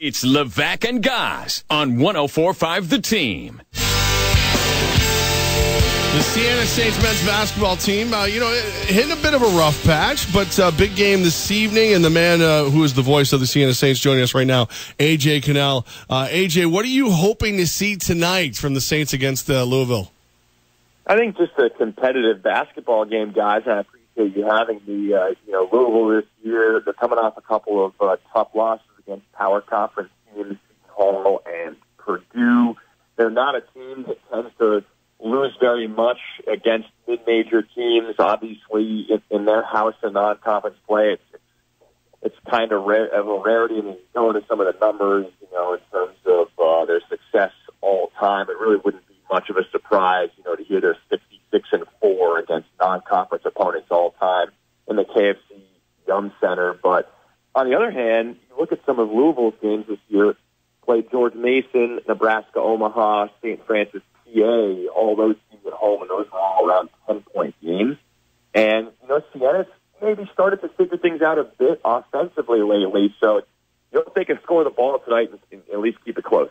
It's Levack and Goss on 104.5 The Team. The Siena Saints men's basketball team, hitting a bit of a rough patch, but big game this evening. And the man who is the voice of the Siena Saints joining us right now, AJ Kanell. AJ, what are you hoping to see tonight from the Saints against Louisville? I think just a competitive basketball game, guys. And I appreciate you having the Louisville this year. They're coming off a couple of tough losses against power conference teams, Seton Hall and Purdue. They're not a team that tends to lose very much against mid-major teams. Obviously, in their house and non-conference play, it's kind of a rarity. I mean, going to some of the numbers, in terms of their success all time, it really wouldn't be much of a surprise, to hear they're 66-4 against non-conference opponents all time in the KFC Yum Center. But on the other hand, you look at some of Louisville's games this year. Played George Mason, Nebraska, Omaha, St. Francis, PA, all those teams at home, and those are all around 10-point games. And, Siena's maybe started to figure things out a bit offensively lately, so you hope they can score the ball tonight and at least keep it close.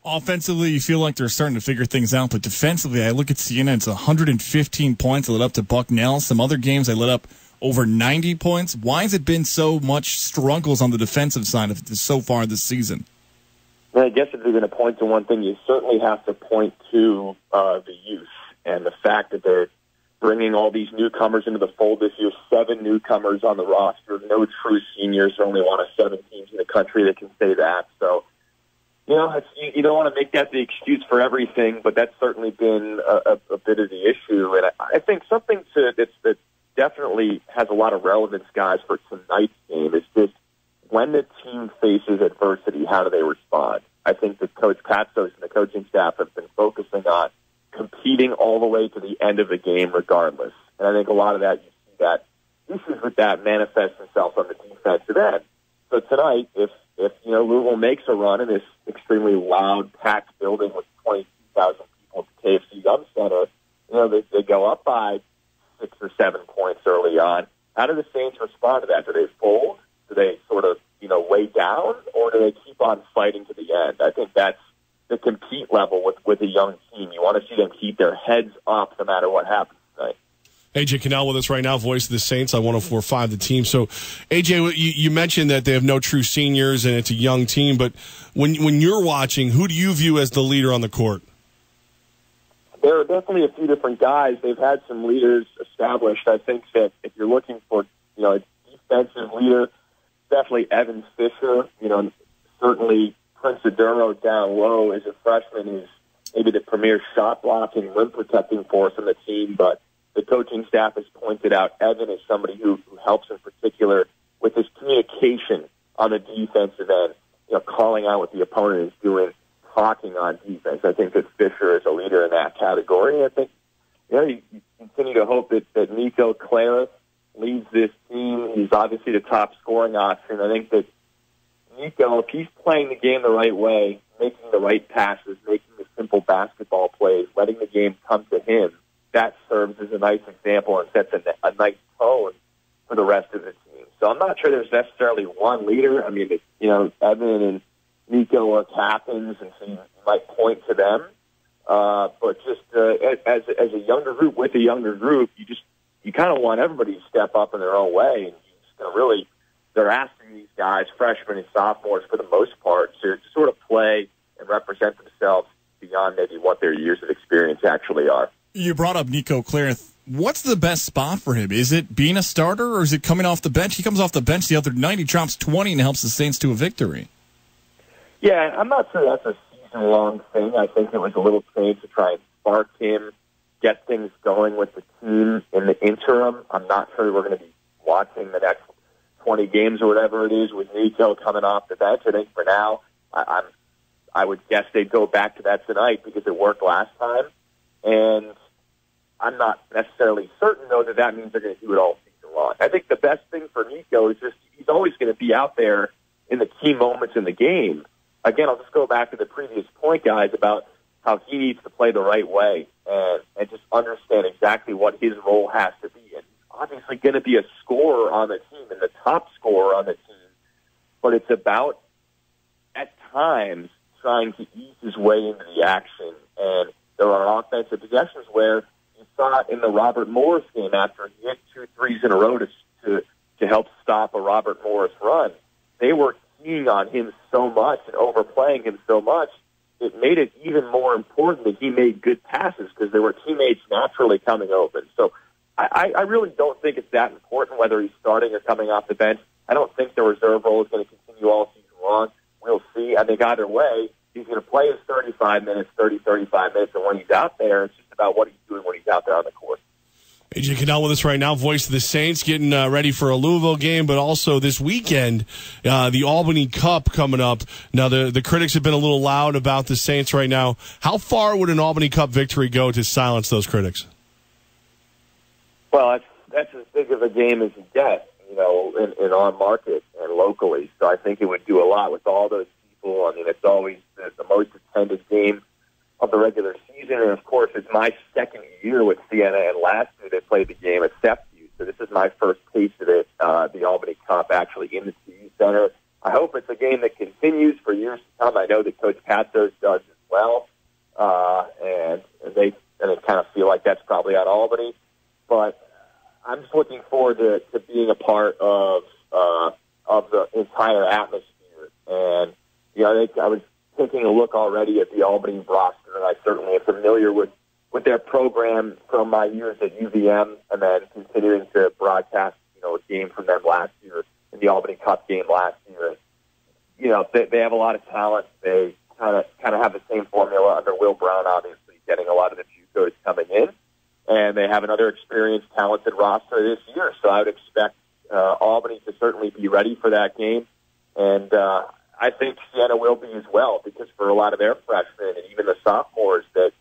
Offensively, you feel like they're starting to figure things out, but defensively, I look at Siena, it's 115 points. They led up to Bucknell. Some other games, they led up over 90 points. Why has it been so much struggles on the defensive side of this so far this season? Well, I guess if you're going to point to one thing, you certainly have to point to the youth and the fact that they're bringing all these newcomers into the fold this year. 7 newcomers on the roster, no true seniors. There are only one of 7 teams in the country that can say that. So, you don't want to make that the excuse for everything, but that's certainly been a bit of the issue. And I think something that definitely has a lot of relevance, guys, for tonight's game is just when the team faces adversity, how do they respond? I think that Coach Patsos and the coaching staff have been focusing on competing all the way to the end of the game regardless. And I think a lot of that, you see that issues with that manifest themselves on the defensive end. So tonight, if Louisville makes a run in this extremely loud, packed building with 22,000 people at the KFC Yum Center, they go up by 6 or 7 points early on. How do the Saints respond to that? Do they fold? Do they sort of, lay down, or do they keep on fighting to the end? I think that's the compete level with a young team. You want to see them keep their heads up no matter what happens tonight. AJ Kanell with us right now, voice of the Saints on 104.5 The Team. So, AJ, you mentioned that they have no true seniors and it's a young team, but when you're watching, who do you view as the leader on the court? There are definitely a few different guys. They've had some leaders established. I think that if you're looking for, a defensive leader, definitely Evan Fisher. Certainly Prince Aduro down low is a freshman who's maybe the premier shot blocking, rim protecting force on the team. But the coaching staff has pointed out Evan is somebody who helps in particular with his communication on the defensive end, calling out what the opponent is doing, talking on defense. I think that Fisher is a leader in that category. I think you continue to hope that Nico Clarence leads this team. He's obviously the top scoring option. I think that Nico, if he's playing the game the right way, making the right passes, making the simple basketball plays, letting the game come to him, that serves as a nice example and sets a nice tone for the rest of the team. So I'm not sure there's necessarily one leader. I mean, Evan and Nico are captains, and so you might point to them. But just as a younger group with a younger group, you kind of want everybody to step up in their own way. And they're asking these guys, freshmen and sophomores for the most part, to sort of play and represent themselves beyond maybe what their years of experience actually are. You brought up Nico Clarence. What's the best spot for him? Is it being a starter, or is it coming off the bench? He comes off the bench the other night. He drops 20 and helps the Saints to a victory. Yeah, I'm not sure that's a season-long thing. I think it was a little change to try and spark him, get things going with the team in the interim. I'm not sure we're going to be watching the next 20 games or whatever it is with Nico coming off the bench. I think for now, I would guess they'd go back to that tonight because it worked last time. And I'm not necessarily certain, though, that means they're going to do it all season long. I think the best thing for Nico is just he's always going to be out there in the key moments in the game. Again, I'll just go back to the previous point, guys, about how he needs to play the right way and just understand exactly what his role has to be. And he's obviously going to be a scorer on the team and the top scorer on the team, but it's about at times trying to ease his way into the action. And there are offensive possessions where you saw it in the Robert Morris game after he hit 2 threes in a row to help stop a Robert Morris run. They were keying on him so much and overplaying him so much, it made it even more important that he made good passes because there were teammates naturally coming open. So I really don't think it's that important whether he's starting or coming off the bench. I don't think the reserve role is going to continue all season long. We'll see. I think either way, he's going to play his 35 minutes, and when he's out there, it's just about what he's doing when he's out there on the court. A.J. Kanell with us right now, voice of the Saints, getting ready for a Louisville game, but also this weekend, the Albany Cup coming up. Now, the critics have been a little loud about the Saints right now. How far would an Albany Cup victory go to silence those critics? Well, that's as big of a game as you get, in our market and locally. So I think it would do a lot with all those people. I mean, it's always the most attended game of the regular season. And, of course, it's my second year with Siena, and last year they played the game at SEPU. So this is my first taste of it, the Albany Cup, actually in the TU Center. I hope it's a game that continues for years to come. I know that Coach Patsos does as well, and they kind of feel like that's probably on Albany. But I'm just looking forward to being a part of the entire atmosphere. And, I was taking a look already at the Albany roster, and I certainly am familiar with their program from my years at UVM, and then continuing to broadcast, a game from them last year in the Albany Cup game last year. They have a lot of talent. They kind of have the same formula under Will Brown, obviously, getting a lot of the JUCOs coming in, and they have another experienced, talented roster this year. So I would expect Albany to certainly be ready for that game, and I think Siena will be as well, because for a lot of their freshmen and even the sophomores that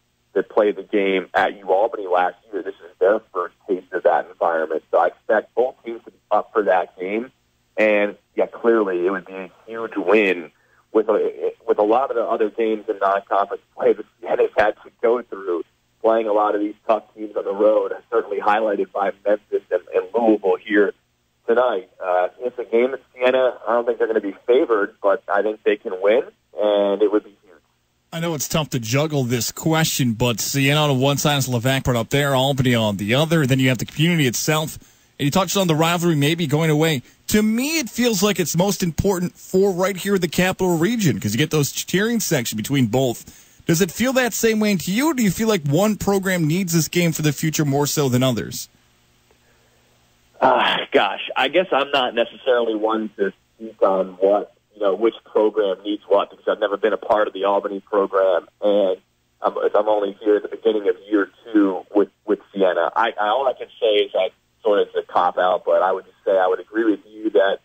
played the game at UAlbany last year, this is their first taste of that environment. So I expect both teams to be up for that game. And, clearly it would be a huge win with a lot of the other games in non-conference play that Siena's had to go through, playing a lot of these tough teams on the road, certainly highlighted by Memphis and Louisville here tonight. It's a game at Siena. I don't think they're going to be favored, but I think they can win, and it would be huge. I know it's tough to juggle this question, but Siena on one side is Levack right up there, Albany on the other. Then you have the community itself. And you touched on the rivalry maybe going away. To me, it feels like it's most important for right here in the Capital Region, because you get those cheering section between both. Does it feel that same way to you, or do you feel like one program needs this game for the future more so than others? Gosh, I guess I'm not necessarily one to speak on what, which program needs what, because I've never been a part of the Albany program, and I'm only here at the beginning of year 2 with Siena. All I can say is that sort of it's a cop-out, but I would just say I would agree with you that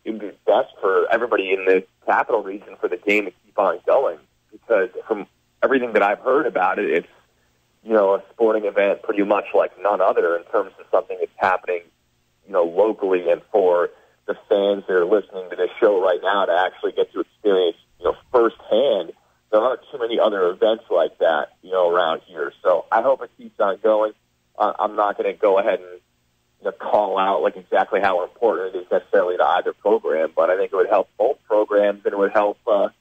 it would be best for everybody in the Capital Region for the game to keep on going, because from everything that I've heard about it, it's, a sporting event pretty much like none other in terms of something that's happening locally, and for the fans that are listening to this show right now to actually get to experience, firsthand. There aren't too many other events like that, around here. So I hope it keeps on going. I'm not going to go ahead and call out like exactly how important it is necessarily to either program, but I think it would help both programs, and it would help the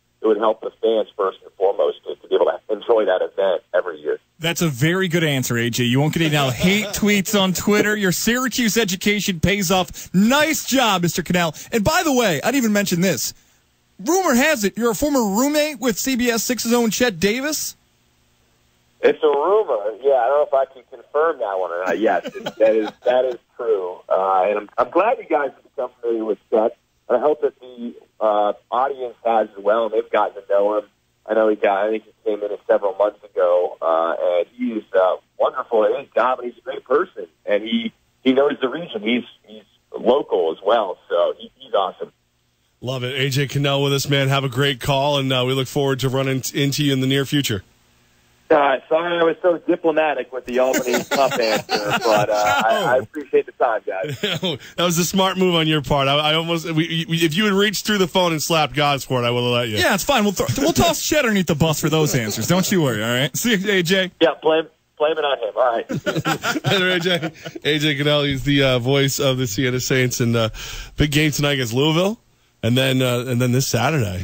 fans first and foremost to be able to enjoy that event every year. That's a very good answer, AJ. You won't get any now hate tweets on Twitter. Your Syracuse education pays off. Nice job, Mr. Kanell. And by the way, I didn't even mention this. Rumor has it you're a former roommate with CBS 6's own Chet Davis. It's a rumor. Yeah, I don't know if I can confirm that one or not. Yes, that is true. And I'm glad you guys have become familiar with Chet. And I hope that the audience has as well, and they've gotten to know him. I think he came in several months ago, and he's wonderful at his job, and he's a great person. And he knows the region. He's local as well, so he's awesome. Love it. A.J. Kanell with us, man. Have a great call, and we look forward to running into you in the near future. Sorry I was so diplomatic with the Albany Cup answer, but I appreciate the time, guys. That was a smart move on your part. I almost, if you had reached through the phone and slapped God's for it, I would have let you. Yeah, it's fine. We'll toss Chet underneath the bus for those answers. Don't you worry, all right? See you, AJ. Yeah, blame it on him. All right. AJ Kanell, he's the voice of the Siena Saints, and big game tonight against Louisville. And then this Saturday,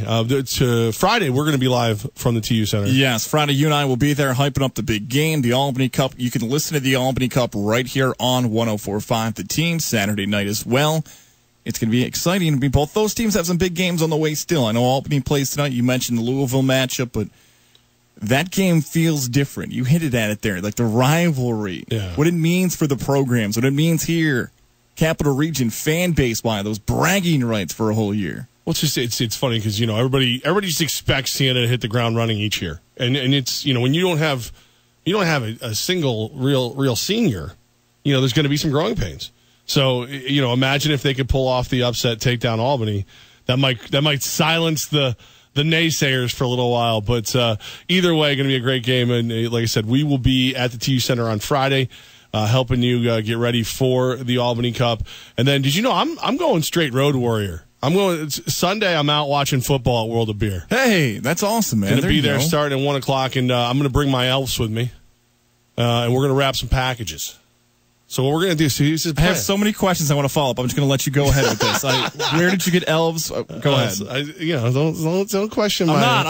Friday, we're going to be live from the TU Center. Yes, Friday, you and I will be there hyping up the big game, the Albany Cup. You can listen to the Albany Cup right here on 104.5 The Team, Saturday night as well. It's going to be exciting. I mean, both those teams have some big games on the way still. I know Albany plays tonight. You mentioned the Louisville matchup, but that game feels different. You hinted at it there, like the rivalry, what it means for the programs, what it means here. Capital Region fan base, why those bragging rights for a whole year. Well, it's funny because everybody just expects Siena to hit the ground running each year, and it's when you don't have a single real senior, there's going to be some growing pains. So imagine if they could pull off the upset, take down Albany, that might silence the naysayers for a little while. But either way, going to be a great game, and like I said, we will be at the TU Center on Friday. Helping you get ready for the Albany Cup. And then, did you know I'm going straight road warrior? I'm going Sunday. I'm out watching football at World of Beer. Hey, that's awesome, man. Going to be there starting at 1:00, and I'm going to bring my elves with me, and we're going to wrap some packages. So what we're going to do? I have so many questions I want to follow up. I'm just going to let you go ahead with this. Where did you get elves? Go ahead. Don't question I'm not.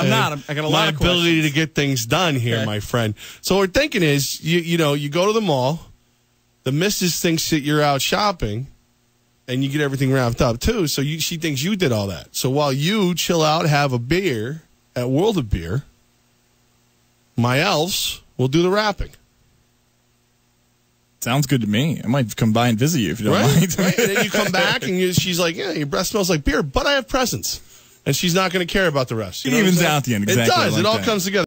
I got a lot of my ability to get things done here, my friend. So what we're thinking is, you go to the mall. The missus thinks that you're out shopping, and you get everything wrapped up, too. So she thinks you did all that. So while you chill out, have a beer at World of Beer, my elves will do the wrapping. Sounds good to me. I might come by and visit you if you don't mind. Right? And then you come back, and she's like, yeah, your breath smells like beer, but I have presents. And she's not going to care about the rest. It evens out the end. Exactly. It does. It all comes together.